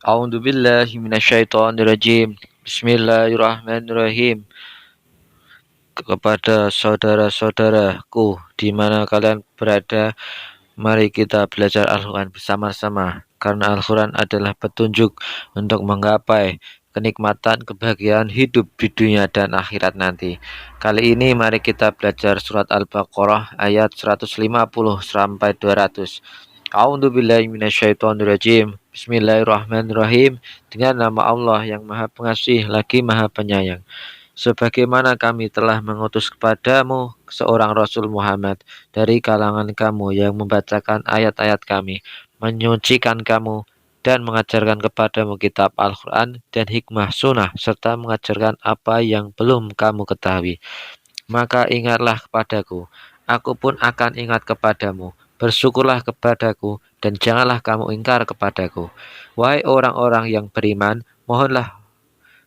A'udzubillahi minasyaitonirrajim. Bismillahirrahmanirrahim. Kepada saudara-saudaraku di mana kalian berada, mari kita belajar Al-Quran bersama-sama. Karena Al-Quran adalah petunjuk untuk menggapai kenikmatan kebahagiaan hidup di dunia dan akhirat nanti. Kali ini mari kita belajar surat Al-Baqarah ayat 150 sampai 200. A'udzubillahi minasyaitonirrajim. Bismillahirrahmanirrahim. Dengan nama Allah yang Maha Pengasih lagi Maha Penyayang. Sebagaimana kami telah mengutus kepadamu seorang Rasul Muhammad dari kalangan kamu yang membacakan ayat-ayat kami, menyucikan kamu, dan mengajarkan kepadamu kitab Al-Quran dan hikmah sunnah, serta mengajarkan apa yang belum kamu ketahui. Maka ingatlah kepadaku, aku pun akan ingat kepadamu. Bersyukurlah kepadaku, dan janganlah kamu ingkar kepadaku. Wahai orang-orang yang beriman, mohonlah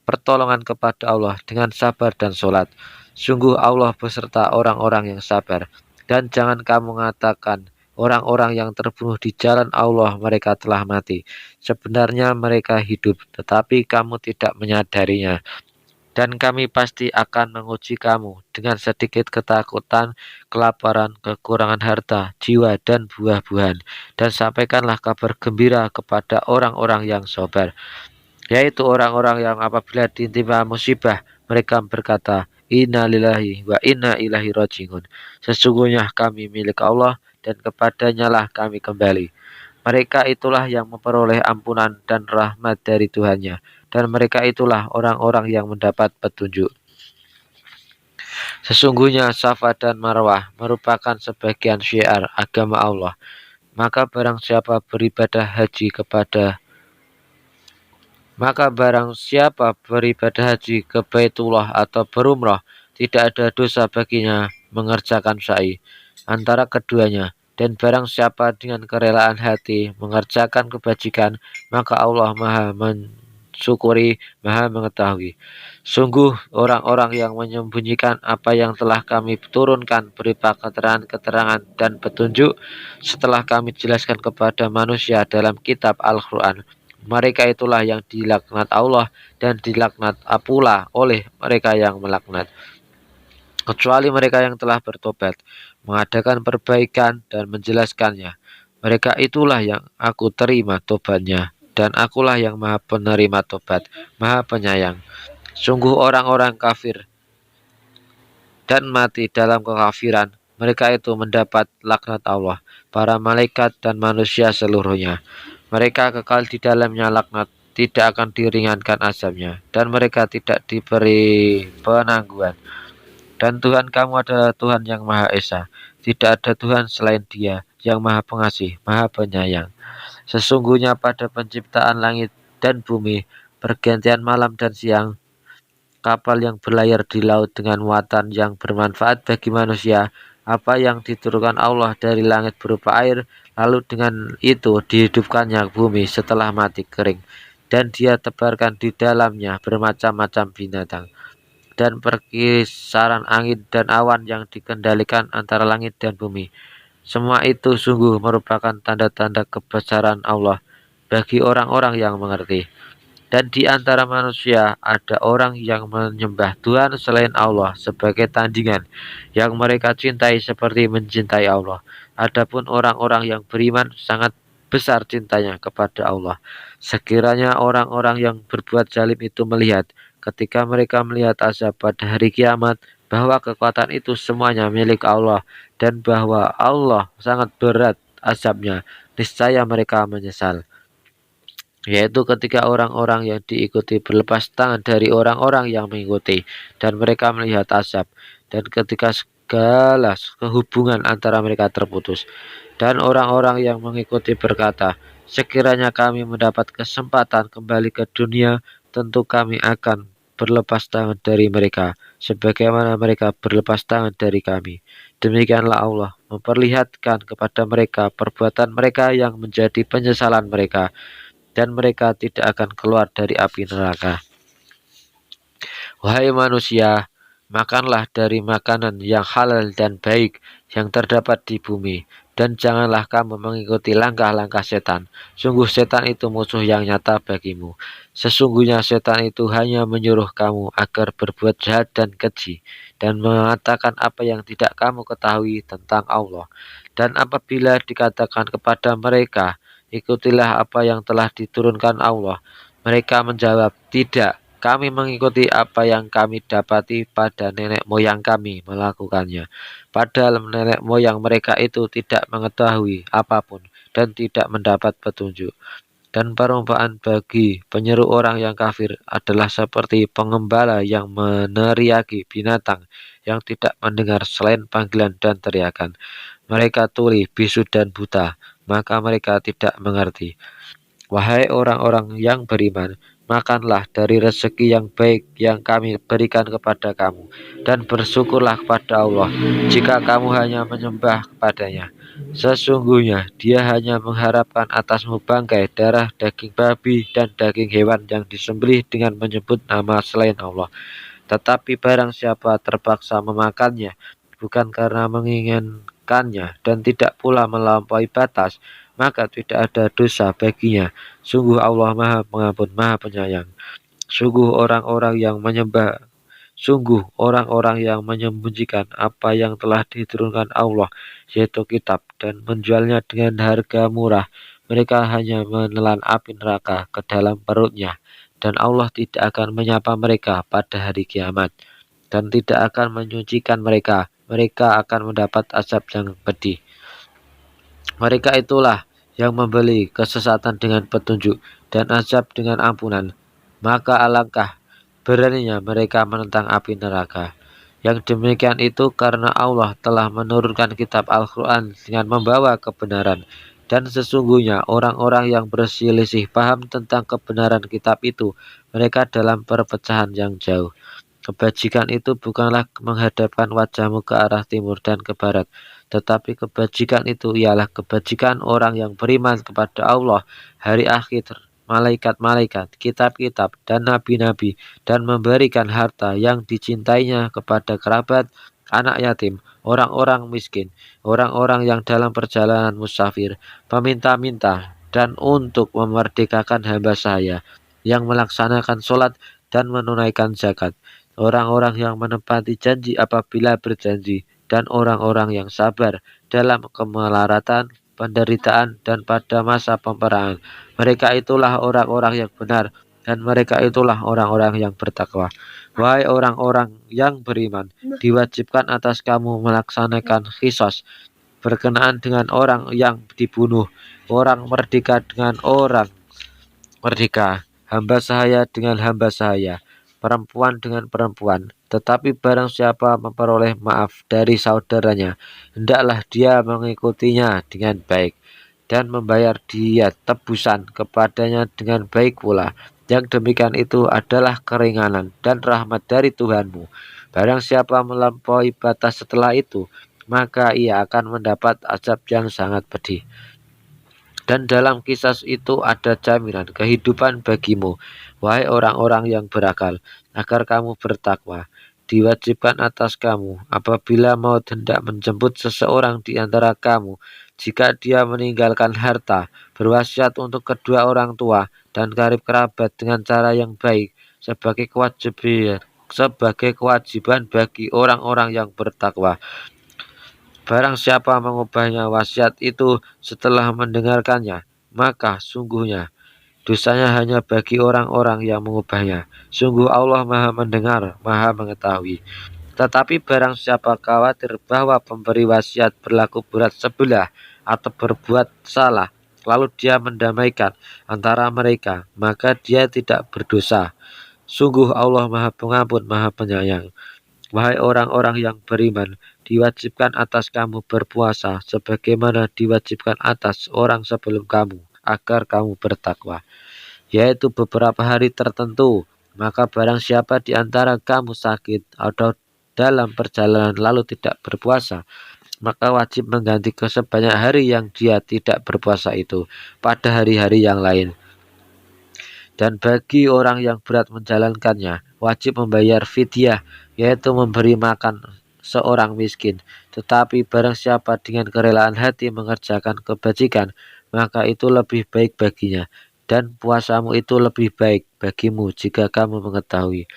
pertolongan kepada Allah dengan sabar dan sholat. Sungguh Allah beserta orang-orang yang sabar. Dan jangan kamu mengatakan, orang-orang yang terbunuh di jalan Allah mereka telah mati. Sebenarnya mereka hidup, tetapi kamu tidak menyadarinya. Dan kami pasti akan menguji kamu dengan sedikit ketakutan, kelaparan, kekurangan harta, jiwa, dan buah-buahan. Dan sampaikanlah kabar gembira kepada orang-orang yang sabar, yaitu orang-orang yang apabila ditimpa musibah, mereka berkata, Inna lillahi wa inna ilahi rajiun. Sesungguhnya kami milik Allah dan kepadanya lah kami kembali. Mereka itulah yang memperoleh ampunan dan rahmat dari Tuhannya, dan mereka itulah orang-orang yang mendapat petunjuk. Sesungguhnya Safa dan Marwah merupakan sebagian syiar agama Allah. Maka barang siapa beribadah haji kepada Maka barang siapa beribadah haji ke Baitullah atau berumrah, tidak ada dosa baginya mengerjakan sa'i antara keduanya. Dan barang siapa dengan kerelaan hati mengerjakan kebajikan, maka Allah Maha mensyukuri, Maha mengetahui. Sungguh orang-orang yang menyembunyikan apa yang telah kami turunkan berupa keterangan-keterangan dan petunjuk setelah kami jelaskan kepada manusia dalam kitab Al-Quran, mereka itulah yang dilaknat Allah dan dilaknat pula oleh mereka yang melaknat, kecuali mereka yang telah bertobat, mengadakan perbaikan dan menjelaskannya. Mereka itulah yang aku terima tobatnya, dan akulah yang maha penerima tobat, maha penyayang. Sungguh orang-orang kafir dan mati dalam kekafiran, mereka itu mendapat laknat Allah, para malaikat dan manusia seluruhnya. Mereka kekal di dalamnya laknat, tidak akan diringankan azabnya, dan mereka tidak diberi penangguhan. Dan Tuhan kamu adalah Tuhan yang Maha Esa. Tidak ada Tuhan selain Dia, yang Maha Pengasih, Maha Penyayang. Sesungguhnya pada penciptaan langit dan bumi, pergantian malam dan siang, kapal yang berlayar di laut dengan muatan yang bermanfaat bagi manusia, apa yang diturunkan Allah dari langit berupa air, lalu dengan itu dihidupkannya bumi setelah mati kering, dan Dia tebarkan di dalamnya bermacam-macam binatang, dan perkisaran angin dan awan yang dikendalikan antara langit dan bumi. Semua itu sungguh merupakan tanda-tanda kebesaran Allah bagi orang-orang yang mengerti. Dan di antara manusia ada orang yang menyembah Tuhan selain Allah sebagai tandingan yang mereka cintai seperti mencintai Allah. Adapun orang-orang yang beriman sangat besar cintanya kepada Allah. Sekiranya orang-orang yang berbuat zalim itu melihat, ketika mereka melihat azab pada hari kiamat, bahwa kekuatan itu semuanya milik Allah dan bahwa Allah sangat berat azabnya, niscaya mereka menyesal, yaitu ketika orang-orang yang diikuti berlepas tangan dari orang-orang yang mengikuti, dan mereka melihat azab, dan ketika segala kehubungan antara mereka terputus, dan orang-orang yang mengikuti berkata, sekiranya kami mendapat kesempatan kembali ke dunia, tentu kami akan berlepas tangan dari mereka, sebagaimana mereka berlepas tangan dari kami. Demikianlah Allah memperlihatkan kepada mereka perbuatan mereka yang menjadi penyesalan mereka, dan mereka tidak akan keluar dari api neraka. Wahai manusia, makanlah dari makanan yang halal dan baik yang terdapat di bumi, Dan janganlah kamu mengikuti langkah-langkah setan. Sungguh setan itu musuh yang nyata bagimu. Sesungguhnya setan itu hanya menyuruh kamu agar berbuat jahat dan keji, dan mengatakan apa yang tidak kamu ketahui tentang Allah. Dan apabila dikatakan kepada mereka, ikutilah apa yang telah diturunkan Allah, mereka menjawab, tidak, kami mengikuti apa yang kami dapati pada nenek moyang kami melakukannya. Padahal nenek moyang mereka itu tidak mengetahui apapun dan tidak mendapat petunjuk. Dan perumpamaan bagi penyeru orang yang kafir adalah seperti pengembala yang meneriaki binatang yang tidak mendengar selain panggilan dan teriakan. Mereka tuli, bisu dan buta, maka mereka tidak mengerti. Wahai orang-orang yang beriman, makanlah dari rezeki yang baik yang kami berikan kepada kamu, dan bersyukurlah kepada Allah jika kamu hanya menyembah kepadanya. Sesungguhnya dia hanya mengharapkan atasmu bangkai, darah, daging babi, dan daging hewan yang disembelih dengan menyebut nama selain Allah. Tetapi barang siapa terpaksa memakannya, bukan karena menginginkannya dan tidak pula melampaui batas, maka tidak ada dosa baginya. Sungguh Allah Maha Pengampun, Maha Penyayang. Sungguh orang-orang yang menyembah Sungguh orang-orang yang menyembunyikan apa yang telah diturunkan Allah, yaitu kitab, dan menjualnya dengan harga murah, mereka hanya menelan api neraka ke dalam perutnya, dan Allah tidak akan menyapa mereka pada hari kiamat, dan tidak akan menyucikan mereka. Mereka akan mendapat azab yang pedih. Mereka itulah yang membeli kesesatan dengan petunjuk dan azab dengan ampunan. Maka alangkah beraninya mereka menentang api neraka. Yang demikian itu karena Allah telah menurunkan kitab Al-Quran dengan membawa kebenaran. Dan sesungguhnya orang-orang yang berselisih paham tentang kebenaran kitab itu, mereka dalam perpecahan yang jauh. Kebajikan itu bukanlah menghadapkan wajahmu ke arah timur dan ke barat, tetapi kebajikan itu ialah kebajikan orang yang beriman kepada Allah, hari akhir, malaikat-malaikat, kitab-kitab, dan nabi-nabi, dan memberikan harta yang dicintainya kepada kerabat, anak yatim, orang-orang miskin, orang-orang yang dalam perjalanan musafir, peminta-minta, dan untuk memerdekakan hamba saya yang melaksanakan sholat dan menunaikan zakat, orang-orang yang menepati janji apabila berjanji, dan orang-orang yang sabar dalam kemelaratan, penderitaan, dan pada masa peperangan. Mereka itulah orang-orang yang benar, dan mereka itulah orang-orang yang bertakwa. Wahai orang-orang yang beriman, diwajibkan atas kamu melaksanakan qisas berkenaan dengan orang yang dibunuh, orang merdeka dengan orang merdeka, hamba sahaya dengan hamba sahaya, perempuan dengan perempuan. Tetapi barang siapa memperoleh maaf dari saudaranya, hendaklah dia mengikutinya dengan baik dan membayar dia tebusan kepadanya dengan baik pula. Yang demikian itu adalah keringanan dan rahmat dari Tuhanmu. Barang siapa melampaui batas setelah itu, maka ia akan mendapat azab yang sangat pedih. Dan dalam kisah itu ada jaminan kehidupan bagimu, wahai orang-orang yang berakal, agar kamu bertakwa. Diwajibkan atas kamu, apabila maut hendak menjemput seseorang di antara kamu, jika dia meninggalkan harta, berwasiat untuk kedua orang tua dan karib kerabat dengan cara yang baik, sebagai kewajiban bagi orang-orang yang bertakwa. Barang siapa mengubahnya wasiat itu setelah mendengarkannya, maka sungguhnya dosanya hanya bagi orang-orang yang mengubahnya. Sungguh Allah Maha Mendengar, Maha Mengetahui. Tetapi barang siapa khawatir bahwa pemberi wasiat berlaku berat sebelah atau berbuat salah, lalu dia mendamaikan antara mereka, maka dia tidak berdosa. Sungguh Allah Maha Pengampun, Maha Penyayang. Wahai orang-orang yang beriman, diwajibkan atas kamu berpuasa sebagaimana diwajibkan atas orang sebelum kamu, agar kamu bertakwa, yaitu beberapa hari tertentu. Maka barang siapa di antara kamu sakit atau dalam perjalanan lalu tidak berpuasa, maka wajib mengganti sebanyak hari yang dia tidak berpuasa itu pada hari-hari yang lain. Dan bagi orang yang berat menjalankannya, wajib membayar fidyah, yaitu memberi makan seorang miskin. Tetapi barang siapa dengan kerelaan hati mengerjakan kebajikan, maka itu lebih baik baginya, dan puasamu itu lebih baik bagimu jika kamu mengetahui.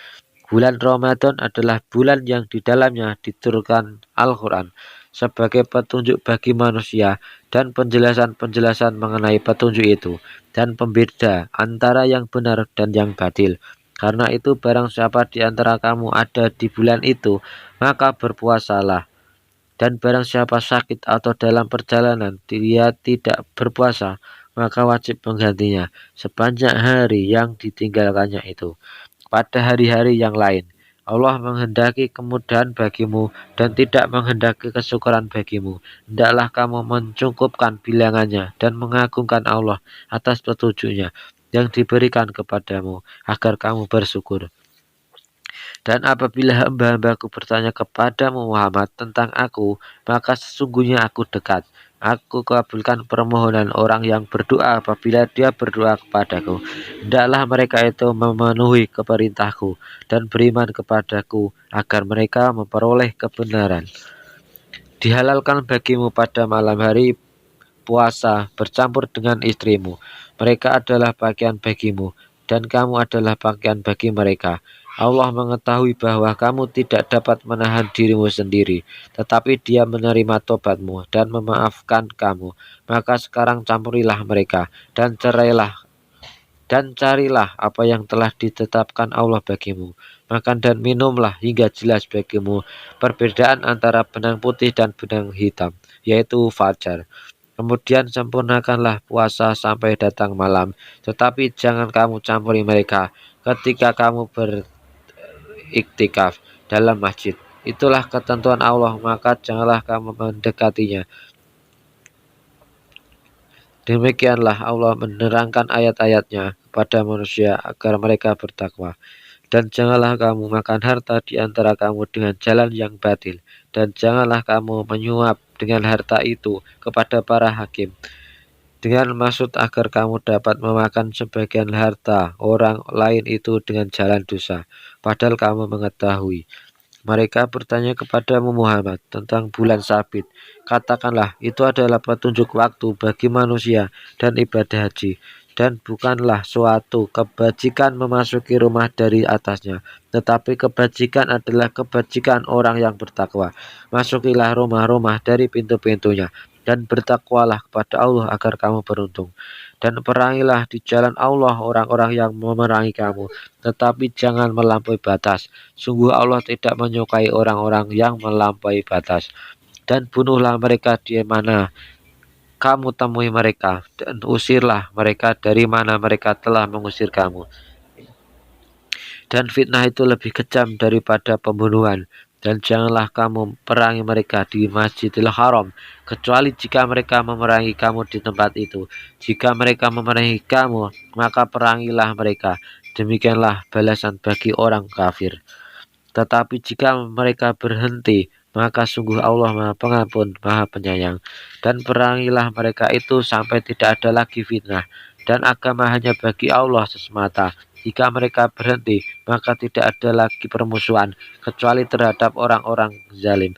Bulan Ramadan adalah bulan yang di dalamnya diturunkan Al-Quran sebagai petunjuk bagi manusia dan penjelasan-penjelasan mengenai petunjuk itu dan pembeda antara yang benar dan yang batil. Karena itu barang siapa di antara kamu ada di bulan itu, maka berpuasalah. Dan barang siapa sakit atau dalam perjalanan dia tidak berpuasa, maka wajib menggantinya sepanjang hari yang ditinggalkannya itu pada hari-hari yang lain. Allah menghendaki kemudahan bagimu dan tidak menghendaki kesyukuran bagimu. Hendaklah kamu mencukupkan bilangannya dan mengagungkan Allah atas petunjuknya yang diberikan kepadamu agar kamu bersyukur. Dan apabila hamba-hambaku bertanya kepadamu Muhammad tentang aku, maka sesungguhnya aku dekat. Aku kabulkan permohonan orang yang berdoa apabila dia berdoa kepadaku. Hendaklah mereka itu memenuhi keperintahku dan beriman kepadaku agar mereka memperoleh kebenaran. Dihalalkan bagimu pada malam hari puasa bercampur dengan istrimu. Mereka adalah pakaian bagimu, dan kamu adalah pakaian bagi mereka. Allah mengetahui bahwa kamu tidak dapat menahan dirimu sendiri, tetapi Dia menerima tobatmu dan memaafkan kamu. Maka sekarang campurilah mereka dan carilah apa yang telah ditetapkan Allah bagimu. Makan dan minumlah hingga jelas bagimu perbedaan antara benang putih dan benang hitam, yaitu fajar. Kemudian sempurnakanlah puasa sampai datang malam, tetapi jangan kamu campuri mereka ketika kamu beriktikaf dalam masjid. Itulah ketentuan Allah, maka janganlah kamu mendekatinya. Demikianlah Allah menerangkan ayat-ayatnya kepada manusia agar mereka bertakwa. Dan janganlah kamu makan harta di antara kamu dengan jalan yang batil, dan janganlah kamu menyuap dengan harta itu kepada para hakim, dengan maksud agar kamu dapat memakan sebagian harta orang lain itu dengan jalan dosa, padahal kamu mengetahui. Mereka bertanya kepadamu Muhammad tentang bulan sabit. Katakanlah, itu adalah petunjuk waktu bagi manusia dan ibadah haji. Dan bukanlah suatu kebajikan memasuki rumah dari atasnya, tetapi kebajikan adalah kebajikan orang yang bertakwa. Masukilah rumah-rumah dari pintu-pintunya, dan bertakwalah kepada Allah agar kamu beruntung. Dan perangilah di jalan Allah orang-orang yang memerangi kamu, tetapi jangan melampaui batas. Sungguh Allah tidak menyukai orang-orang yang melampaui batas. Dan bunuhlah mereka di mana kamu temui mereka, dan usirlah mereka dari mana mereka telah mengusir kamu. Dan fitnah itu lebih kejam daripada pembunuhan. Dan janganlah kamu perangi mereka di Masjidil Haram, kecuali jika mereka memerangi kamu di tempat itu. Jika mereka memerangi kamu, maka perangilah mereka. Demikianlah balasan bagi orang kafir. Tetapi jika mereka berhenti, maka sungguh Allah Maha Pengampun, Maha Penyayang. Dan perangilah mereka itu sampai tidak ada lagi fitnah, dan agama hanya bagi Allah semata. Jika mereka berhenti, maka tidak ada lagi permusuhan, kecuali terhadap orang-orang zalim.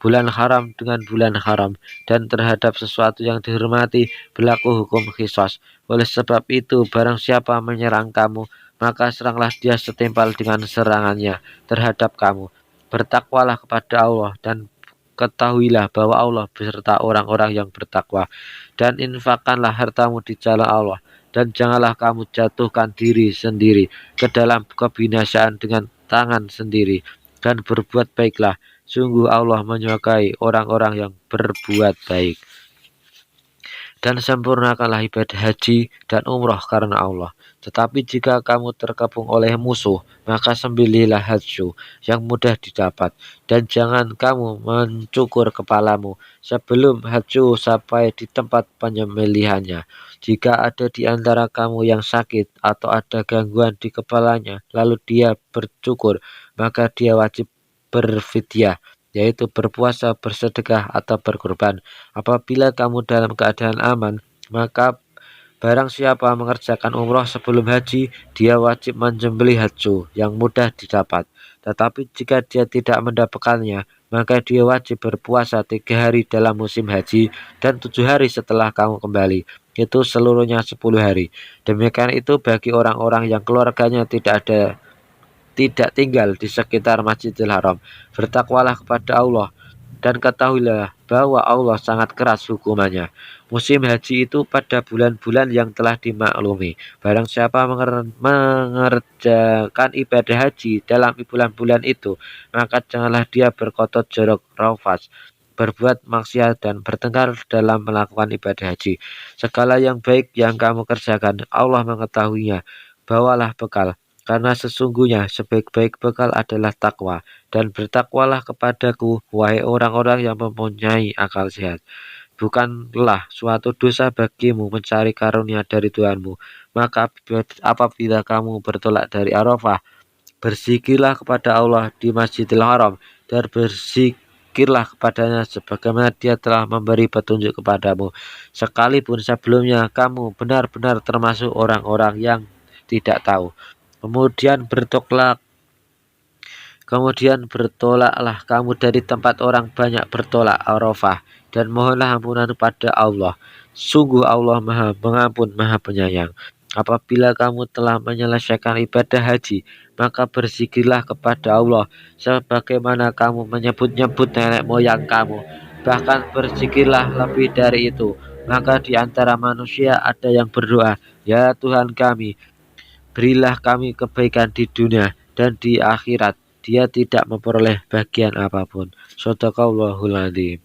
Bulan haram dengan bulan haram, dan terhadap sesuatu yang dihormati berlaku hukum qisas. Oleh sebab itu, barang siapa menyerang kamu, maka seranglah dia setimpal dengan serangannya terhadap kamu. Bertakwalah kepada Allah dan ketahuilah bahwa Allah beserta orang-orang yang bertakwa. Dan infakkanlah hartamu di jalan Allah, dan janganlah kamu jatuhkan diri sendiri ke dalam kebinasaan dengan tangan sendiri, dan berbuat baiklah. Sungguh Allah menyukai orang-orang yang berbuat baik. Dan sempurnakanlah ibadah haji dan umroh karena Allah. Tetapi jika kamu terkepung oleh musuh, maka sembelihlah haji yang mudah didapat, dan jangan kamu mencukur kepalamu sebelum haji sampai di tempat penyembelihannya. Jika ada di antara kamu yang sakit atau ada gangguan di kepalanya, lalu dia bercukur, maka dia wajib berfidyah, yaitu berpuasa, bersedekah, atau berkurban. Apabila kamu dalam keadaan aman, maka barang siapa mengerjakan umroh sebelum haji, dia wajib menyembelih haji yang mudah didapat. Tetapi jika dia tidak mendapatkannya, maka dia wajib berpuasa 3 hari dalam musim haji dan 7 hari setelah kamu kembali. Itu seluruhnya 10 hari. Demikian itu bagi orang-orang yang keluarganya tidak tinggal di sekitar Masjidil Haram. Bertakwalah kepada Allah dan ketahuilah bahwa Allah sangat keras hukumannya. Musim haji itu pada bulan-bulan yang telah dimaklumi. Barang siapa mengerjakan ibadah haji dalam bulan-bulan itu, maka janganlah dia berkotot jorok raufas, berbuat maksiat dan bertengkar dalam melakukan ibadah haji. Segala yang baik yang kamu kerjakan, Allah mengetahuinya. Bawalah bekal, karena sesungguhnya sebaik-baik bekal adalah takwa. Dan bertakwalah kepadaku, wahai orang-orang yang mempunyai akal sehat. Bukanlah suatu dosa bagimu mencari karunia dari Tuhanmu. Maka apabila kamu bertolak dari Arafah, berzikirlah kepada Allah di Masjidil Haram dan berzikirlah kepadanya sebagaimana dia telah memberi petunjuk kepadamu. Sekalipun sebelumnya kamu benar-benar termasuk orang-orang yang tidak tahu. Kemudian bertolaklah kamu dari tempat orang banyak bertolak Arafah dan mohonlah ampunan pada Allah. Sungguh Allah Maha Pengampun, Maha Penyayang. Apabila kamu telah menyelesaikan ibadah haji, maka berzikirlah kepada Allah sebagaimana kamu menyebut-nyebut nenek moyang kamu. Bahkan berzikirlah lebih dari itu. Maka di antara manusia ada yang berdoa, "Ya Tuhan kami, berilah kami kebaikan di dunia dan di akhirat." Dia tidak memperoleh bagian apapun. Shadaqallahul adzim.